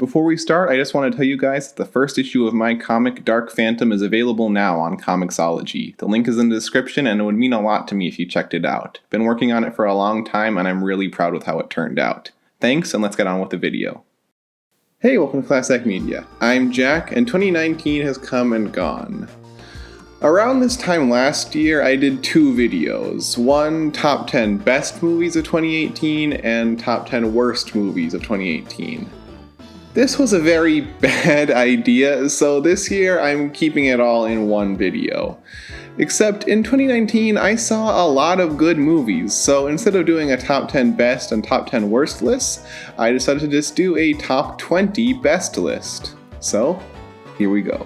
Before we start, I just want to tell you guys that the first issue of my comic Dark Phantom is available now on Comixology. The link is in the description, and it would mean a lot to me if you checked it out. Been working on it for a long time, and I'm really proud with how it turned out. Thanks, and let's get on with the video. Hey, welcome to Classic Media. I'm Jack, and 2019 has come and gone. Around this time last year, I did two videos. One, top 10 best movies of 2018, and top 10 worst movies of 2018. This was a very bad idea, so this year I'm keeping it all in one video. Except in 2019, I saw a lot of good movies, so instead of doing a top 10 best and top 10 worst list, I decided to just do a top 20 best list. So, here we go.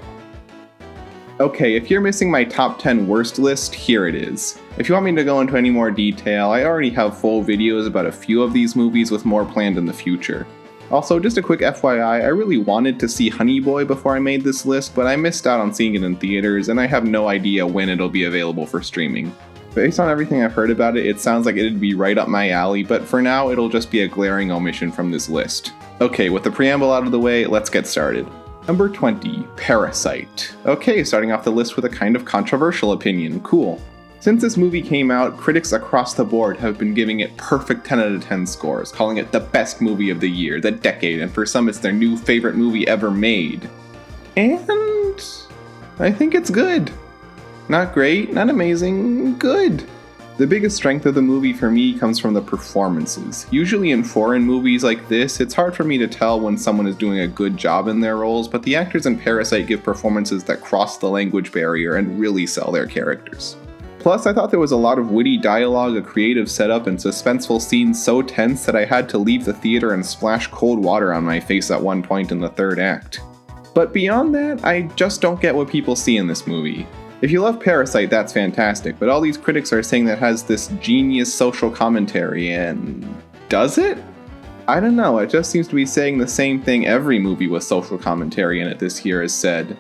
Okay, if you're missing my top 10 worst list, here it is. If you want me to go into any more detail, I already have full videos about a few of these movies with more planned in the future. Also, just a quick FYI, I really wanted to see Honey Boy before I made this list, but I missed out on seeing it in theaters, and I have no idea when it'll be available for streaming. Based on everything I've heard about it, it sounds like it'd be right up my alley, but for now, it'll just be a glaring omission from this list. Okay, with the preamble out of the way, let's get started. Number 20, Parasite. Okay, starting off the list with a kind of controversial opinion. Cool. Since this movie came out, critics across the board have been giving it perfect 10 out of 10 scores, calling it the best movie of the year, the decade, and for some it's their new favorite movie ever made. And I think it's good. Not great, not amazing, good. The biggest strength of the movie for me comes from the performances. Usually in foreign movies like this, it's hard for me to tell when someone is doing a good job in their roles, but the actors in Parasite give performances that cross the language barrier and really sell their characters. Plus, I thought there was a lot of witty dialogue, a creative setup, and suspenseful scenes so tense that I had to leave the theater and splash cold water on my face at one point in the third act. But beyond that, I just don't get what people see in this movie. If you love Parasite, that's fantastic, but all these critics are saying that it has this genius social commentary, and does it? I don't know, it just seems to be saying the same thing every movie with social commentary in it this year has said.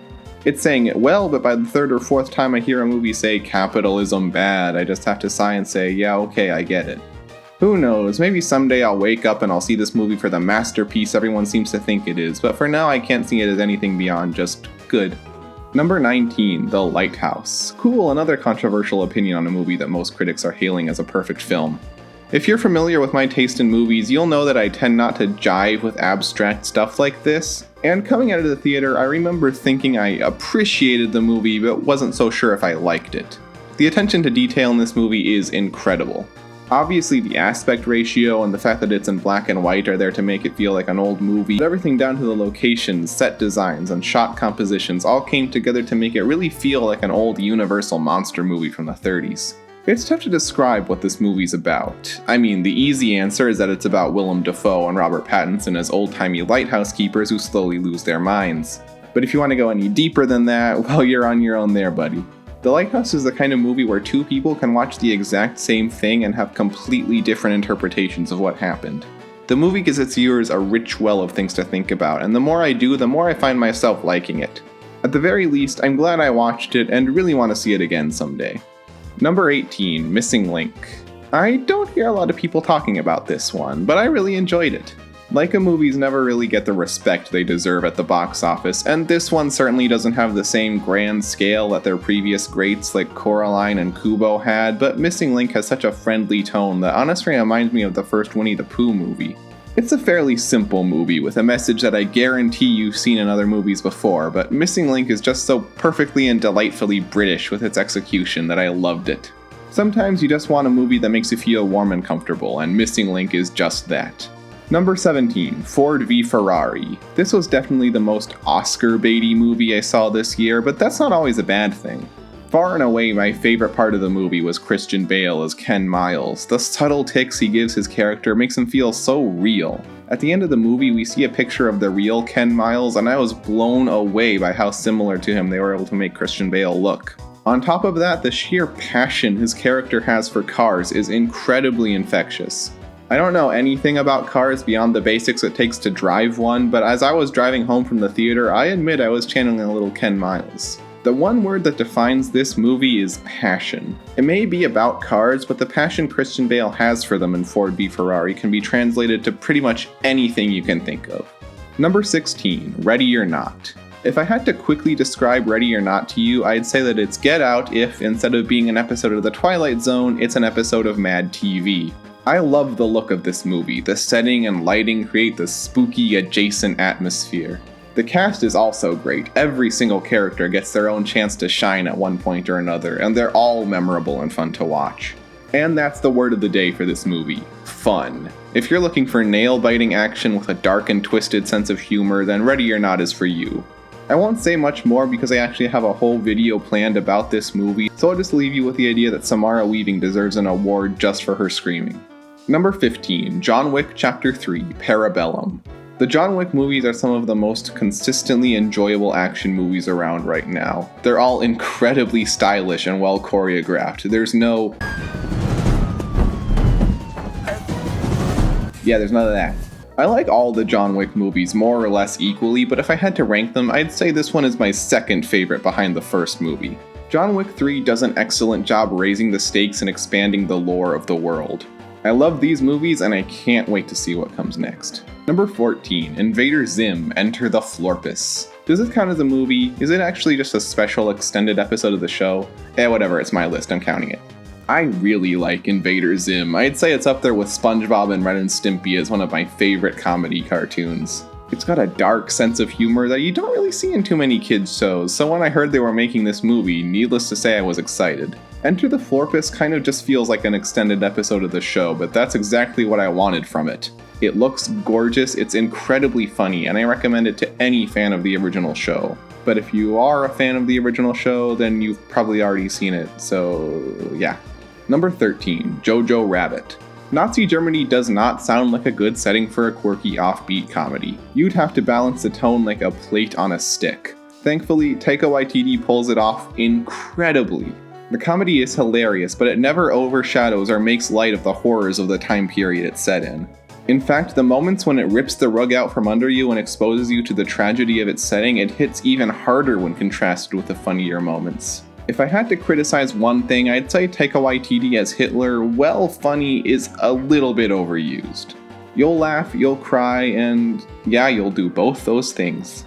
It's saying it well, but by the third or fourth time I hear a movie say capitalism bad, I just have to sigh and say, yeah, okay, I get it. Who knows, maybe someday I'll wake up and I'll see this movie for the masterpiece everyone seems to think it is, but for now I can't see it as anything beyond just good. Number 19, The Lighthouse. Cool, another controversial opinion on a movie that most critics are hailing as a perfect film. If you're familiar with my taste in movies, you'll know that I tend not to jive with abstract stuff like this. And coming out of the theater, I remember thinking I appreciated the movie, but wasn't so sure if I liked it. The attention to detail in this movie is incredible. Obviously, the aspect ratio and the fact that it's in black and white are there to make it feel like an old movie, but everything down to the locations, set designs, and shot compositions all came together to make it really feel like an old Universal monster movie from the 30s. It's tough to describe what this movie's about. I mean, the easy answer is that it's about Willem Dafoe and Robert Pattinson as old-timey lighthouse keepers who slowly lose their minds. But if you want to go any deeper than that, well, you're on your own there, buddy. The Lighthouse is the kind of movie where two people can watch the exact same thing and have completely different interpretations of what happened. The movie gives its viewers a rich well of things to think about, and the more I do, the more I find myself liking it. At the very least, I'm glad I watched it and really want to see it again someday. Number 18, Missing Link. I don't hear a lot of people talking about this one, but I really enjoyed it. Leica movies never really get the respect they deserve at the box office, and this one certainly doesn't have the same grand scale that their previous greats like Coraline and Kubo had, but Missing Link has such a friendly tone that honestly reminds me of the first Winnie the Pooh movie. It's a fairly simple movie with a message that I guarantee you've seen in other movies before, but Missing Link is just so perfectly and delightfully British with its execution that I loved it. Sometimes you just want a movie that makes you feel warm and comfortable, and Missing Link is just that. Number 17, Ford v Ferrari. This was definitely the most Oscar-baity movie I saw this year, but that's not always a bad thing. Far and away, my favorite part of the movie was Christian Bale as Ken Miles. The subtle tics he gives his character makes him feel so real. At the end of the movie, we see a picture of the real Ken Miles, and I was blown away by how similar to him they were able to make Christian Bale look. On top of that, the sheer passion his character has for cars is incredibly infectious. I don't know anything about cars beyond the basics it takes to drive one, but as I was driving home from the theater, I admit I was channeling a little Ken Miles. The one word that defines this movie is passion. It may be about cars, but the passion Christian Bale has for them in Ford v Ferrari can be translated to pretty much anything you can think of. Number 16, Ready or Not. If I had to quickly describe Ready or Not to you, I'd say that it's Get Out if, instead of being an episode of The Twilight Zone, it's an episode of Mad TV. I love the look of this movie. The setting and lighting create this spooky, adjacent atmosphere. The cast is also great. Every single character gets their own chance to shine at one point or another, and they're all memorable and fun to watch. And that's the word of the day for this movie: fun. If you're looking for nail-biting action with a dark and twisted sense of humor, then Ready or Not is for you. I won't say much more because I actually have a whole video planned about this movie, so I'll just leave you with the idea that Samara Weaving deserves an award just for her screaming. Number 15, John Wick Chapter 3, Parabellum. The John Wick movies are some of the most consistently enjoyable action movies around right now. They're all incredibly stylish and well choreographed. There's none of that. I like all the John Wick movies more or less equally, but if I had to rank them, I'd say this one is my second favorite behind the first movie. John Wick 3 does an excellent job raising the stakes and expanding the lore of the world. I love these movies and I can't wait to see what comes next. Number 14, Invader Zim, Enter the Florpus. Does this count as a movie? Is it actually just a special extended episode of the show? Whatever, it's my list, I'm counting it. I really like Invader Zim. I'd say it's up there with SpongeBob and Ren and Stimpy as one of my favorite comedy cartoons. It's got a dark sense of humor that you don't really see in too many kids' shows, so when I heard they were making this movie, needless to say I was excited. Enter the Florpus kind of just feels like an extended episode of the show, but that's exactly what I wanted from it. It looks gorgeous, it's incredibly funny, and I recommend it to any fan of the original show. But if you are a fan of the original show, then you've probably already seen it, so yeah. Number 13, Jojo Rabbit. Nazi Germany does not sound like a good setting for a quirky offbeat comedy. You'd have to balance the tone like a plate on a stick. Thankfully, Taika Waititi pulls it off incredibly. The comedy is hilarious, but it never overshadows or makes light of the horrors of the time period it's set in. In fact, the moments when it rips the rug out from under you and exposes you to the tragedy of its setting, it hits even harder when contrasted with the funnier moments. If I had to criticize one thing, I'd say Taika Waititi as Hitler, well, funny is a little bit overused. You'll laugh, you'll cry, and yeah, you'll do both those things.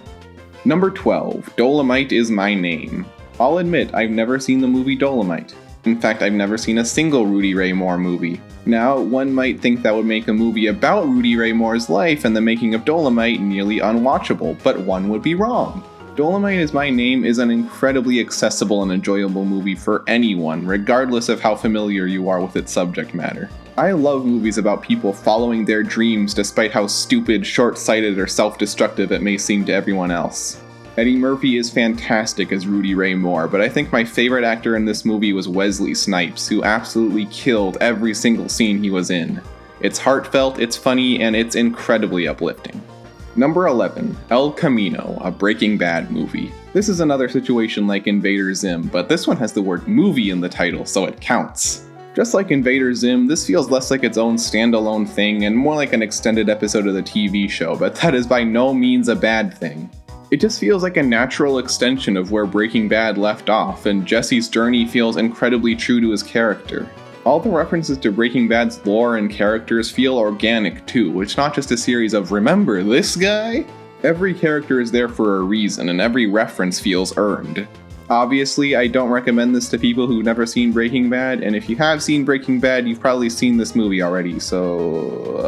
Number 12, Dolomite Is My Name. I'll admit, I've never seen the movie Dolomite. In fact, I've never seen a single Rudy Ray Moore movie. Now, one might think that would make a movie about Rudy Ray Moore's life and the making of Dolomite nearly unwatchable, but one would be wrong. Dolomite Is My Name is an incredibly accessible and enjoyable movie for anyone, regardless of how familiar you are with its subject matter. I love movies about people following their dreams despite how stupid, short-sighted, or self-destructive it may seem to everyone else. Eddie Murphy is fantastic as Rudy Ray Moore, but I think my favorite actor in this movie was Wesley Snipes, who absolutely killed every single scene he was in. It's heartfelt, it's funny, and it's incredibly uplifting. Number 11, El Camino, a Breaking Bad movie. This is another situation like Invader Zim, but this one has the word movie in the title, so it counts. Just like Invader Zim, this feels less like its own standalone thing and more like an extended episode of the TV show, but that is by no means a bad thing. It just feels like a natural extension of where Breaking Bad left off, and Jesse's journey feels incredibly true to his character. All the references to Breaking Bad's lore and characters feel organic too. It's not just a series of "remember this guy?" Every character is there for a reason, and every reference feels earned. Obviously, I don't recommend this to people who've never seen Breaking Bad, and if you have seen Breaking Bad, you've probably seen this movie already, so...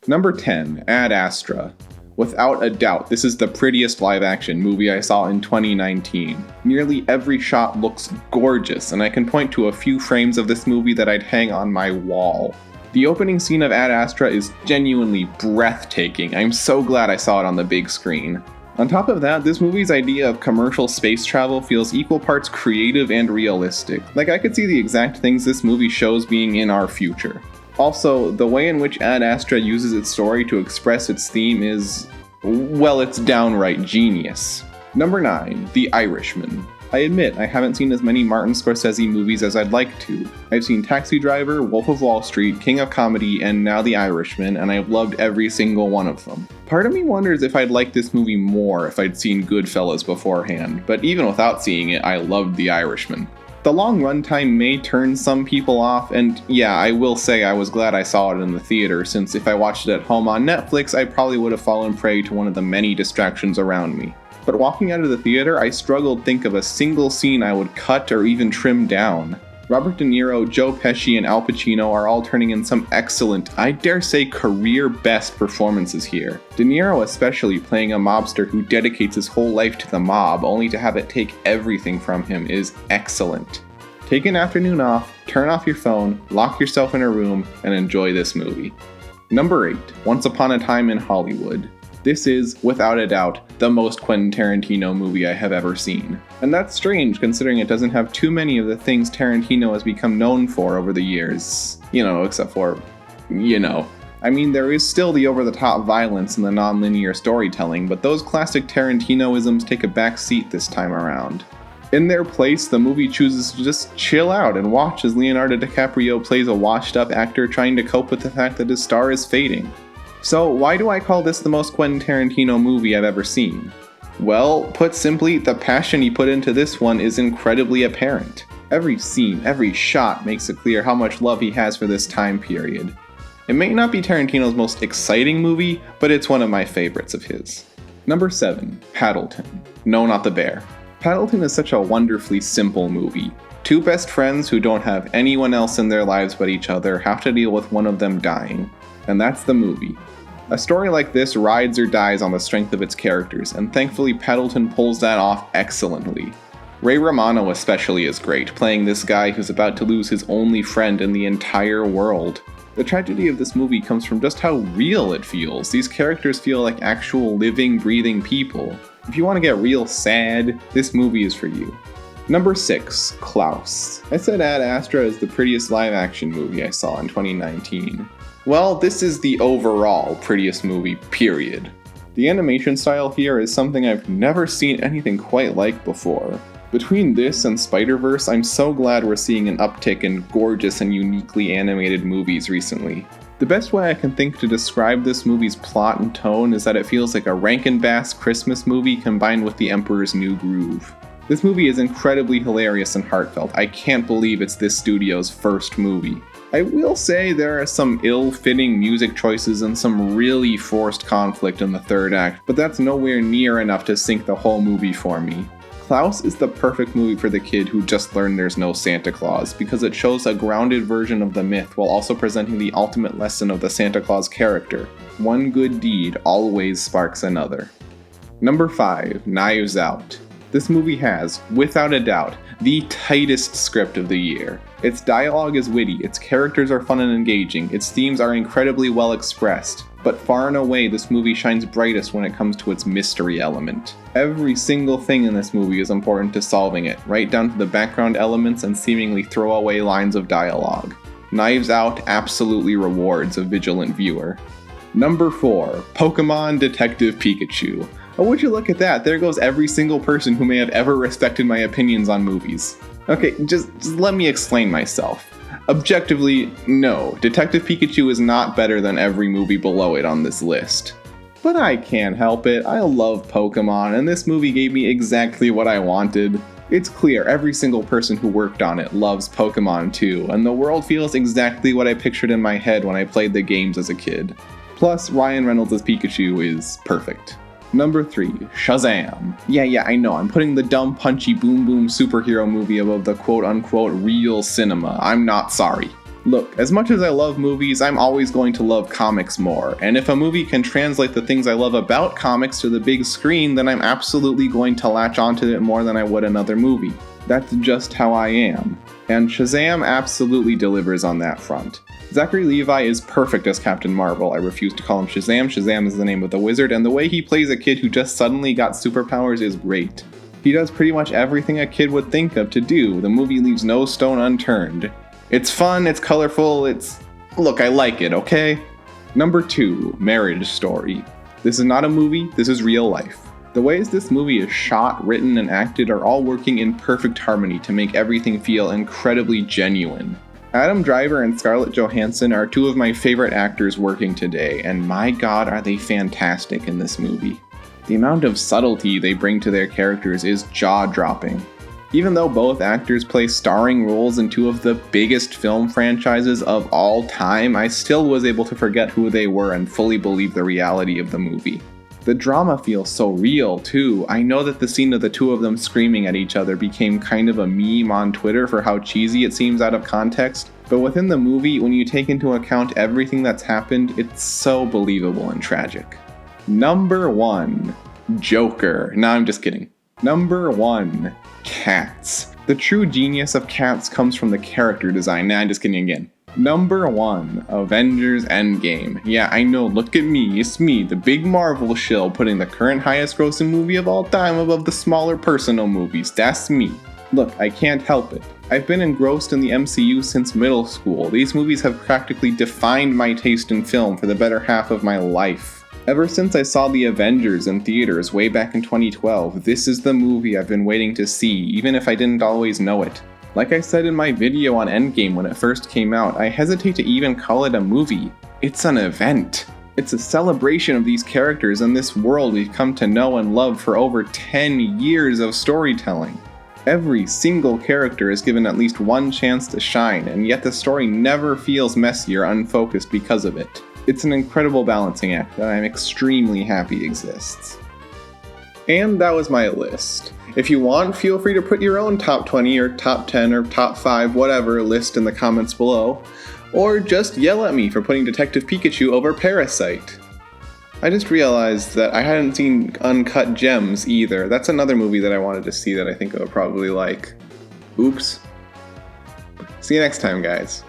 Number 10, Ad Astra. Without a doubt, this is the prettiest live-action movie I saw in 2019. Nearly every shot looks gorgeous, and I can point to a few frames of this movie that I'd hang on my wall. The opening scene of Ad Astra is genuinely breathtaking. I'm so glad I saw it on the big screen. On top of that, this movie's idea of commercial space travel feels equal parts creative and realistic. Like, I could see the exact things this movie shows being in our future. Also, the way in which Ad Astra uses its story to express its theme is, well, it's downright genius. Number 9, The Irishman. I admit, I haven't seen as many Martin Scorsese movies as I'd like to. I've seen Taxi Driver, Wolf of Wall Street, King of Comedy, and now The Irishman, and I've loved every single one of them. Part of me wonders if I'd like this movie more if I'd seen Goodfellas beforehand, but even without seeing it, I loved The Irishman. The long runtime may turn some people off, and yeah, I will say I was glad I saw it in the theater, since if I watched it at home on Netflix, I probably would have fallen prey to one of the many distractions around me. But walking out of the theater, I struggled to think of a single scene I would cut or even trim down. Robert De Niro, Joe Pesci, and Al Pacino are all turning in some excellent, I dare say career-best performances here. De Niro especially playing a mobster who dedicates his whole life to the mob only to have it take everything from him is excellent. Take an afternoon off, turn off your phone, lock yourself in a room, and enjoy this movie. Number 8, Once Upon a Time in Hollywood. This is, without a doubt, the most Quentin Tarantino movie I have ever seen. And that's strange considering it doesn't have too many of the things Tarantino has become known for over the years. Except for, I mean, there is still the over-the-top violence and the non-linear storytelling, but those classic Tarantinoisms take a back seat this time around. In their place, the movie chooses to just chill out and watch as Leonardo DiCaprio plays a washed-up actor trying to cope with the fact that his star is fading. So why do I call this the most Quentin Tarantino movie I've ever seen? Well, put simply, the passion he put into this one is incredibly apparent. Every scene, every shot makes it clear how much love he has for this time period. It may not be Tarantino's most exciting movie, but it's one of my favorites of his. Number 7, Paddleton. No, not the bear. Paddleton is such a wonderfully simple movie. Two best friends who don't have anyone else in their lives but each other have to deal with one of them dying. And that's the movie. A story like this rides or dies on the strength of its characters, and thankfully Paddleton pulls that off excellently. Ray Romano especially is great, playing this guy who's about to lose his only friend in the entire world. The tragedy of this movie comes from just how real it feels. These characters feel like actual living, breathing people. If you want to get real sad, this movie is for you. Number 6, Klaus. I said Ad Astra is the prettiest live-action movie I saw in 2019. Well, this is the overall prettiest movie, period. The animation style here is something I've never seen anything quite like before. Between this and Spider-Verse, I'm so glad we're seeing an uptick in gorgeous and uniquely animated movies recently. The best way I can think to describe this movie's plot and tone is that it feels like a Rankin Bass Christmas movie combined with The Emperor's New Groove. This movie is incredibly hilarious and heartfelt. I can't believe it's this studio's first movie. I will say there are some ill-fitting music choices and some really forced conflict in the third act, but that's nowhere near enough to sink the whole movie for me. Klaus is the perfect movie for the kid who just learned there's no Santa Claus, because it shows a grounded version of the myth while also presenting the ultimate lesson of the Santa Claus character. One good deed always sparks another. Number 5, Knives Out. This movie has, without a doubt, the tightest script of the year. Its dialogue is witty, its characters are fun and engaging, its themes are incredibly well expressed, but far and away this movie shines brightest when it comes to its mystery element. Every single thing in this movie is important to solving it, right down to the background elements and seemingly throwaway lines of dialogue. Knives Out absolutely rewards a vigilant viewer. Number 4, Pokémon Detective Pikachu. Oh, would you look at that? There goes every single person who may have ever respected my opinions on movies. Okay, just let me explain myself. Objectively, no, Detective Pikachu is not better than every movie below it on this list. But I can't help it, I love Pokemon, and this movie gave me exactly what I wanted. It's clear every single person who worked on it loves Pokemon too, and the world feels exactly what I pictured in my head when I played the games as a kid. Plus, Ryan Reynolds as Pikachu is perfect. Number 3, Shazam. Yeah, I know, I'm putting the dumb, punchy, boom boom superhero movie above the quote-unquote real cinema. I'm not sorry. Look, as much as I love movies, I'm always going to love comics more, and if a movie can translate the things I love about comics to the big screen, then I'm absolutely going to latch onto it more than I would another movie. That's just how I am. And Shazam absolutely delivers on that front. Zachary Levi is perfect as Captain Marvel. I refuse to call him Shazam. Shazam is the name of the wizard, and the way he plays a kid who just suddenly got superpowers is great. He does pretty much everything a kid would think of to do. The movie leaves no stone unturned. It's fun, it's colorful, Look, I like it, okay? Number 2, Marriage Story. This is not a movie, this is real life. The ways this movie is shot, written, and acted are all working in perfect harmony to make everything feel incredibly genuine. Adam Driver and Scarlett Johansson are two of my favorite actors working today, and my god are they fantastic in this movie. The amount of subtlety they bring to their characters is jaw-dropping. Even though both actors play starring roles in two of the biggest film franchises of all time, I still was able to forget who they were and fully believe the reality of the movie. The drama feels so real, too. I know that the scene of the two of them screaming at each other became kind of a meme on Twitter for how cheesy it seems out of context, but within the movie, when you take into account everything that's happened, it's so believable and tragic. Number 1. Joker. Nah, I'm just kidding. Number 1. Cats. The true genius of Cats comes from the character design. Nah, I'm just kidding again. Number 1, Avengers Endgame. Yeah, I know, look at me, it's me, the big Marvel shill, putting the current highest grossing movie of all time above the smaller personal movies. That's me. Look, I can't help it. I've been engrossed in the MCU since middle school. These movies have practically defined my taste in film for the better half of my life. Ever since I saw The Avengers in theaters way back in 2012, this is the movie I've been waiting to see, even if I didn't always know it. Like I said in my video on Endgame when it first came out, I hesitate to even call it a movie. It's an event. It's a celebration of these characters and this world we've come to know and love for over 10 years of storytelling. Every single character is given at least one chance to shine, and yet the story never feels messy or unfocused because of it. It's an incredible balancing act that I'm extremely happy exists. And that was my list. If you want, feel free to put your own top 20 or top 10 or top 5 whatever list in the comments below, or just yell at me for putting Detective Pikachu over Parasite. I just realized that I hadn't seen Uncut Gems either. That's another movie that I wanted to see that I think I would probably like. Oops. See you next time, guys.